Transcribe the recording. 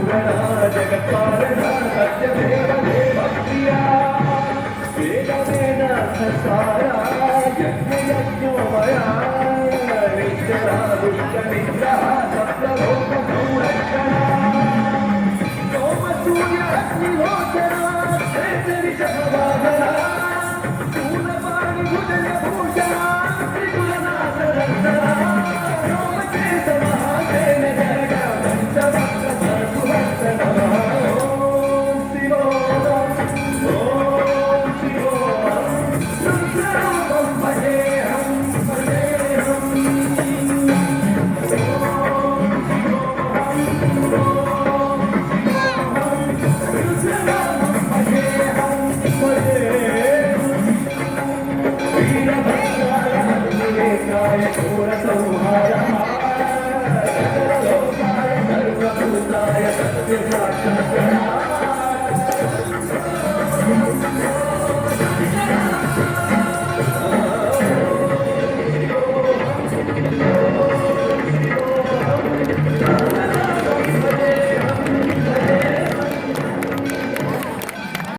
जगत्पालना सत्यमेव देवप्रिया वेदवेद संसारा यज्ञयज्ञोमया नित्यरा दुष्टनिग्रह सप्तलोक संरक्षणा सोमसूर्य अग्निहोत्रा शेषरि जगवादना शूलपाणि भुजग भूषणा त्रिगुणनाथ रक्षणा सोमकेश महासेन जग पंचवक्र सर्वभक्त नमः ओम शिवोऽहं ओम शिवोऽहं रुद्ररूपं भजेऽहं भजेऽहं ओम शिवोऽहं रुद्ररूपं भजेऽहं वीरभद्राय हनुमतेकाय घोरसंहाराय सकललोकाय सर्वभूताय सत्यसाक्षात्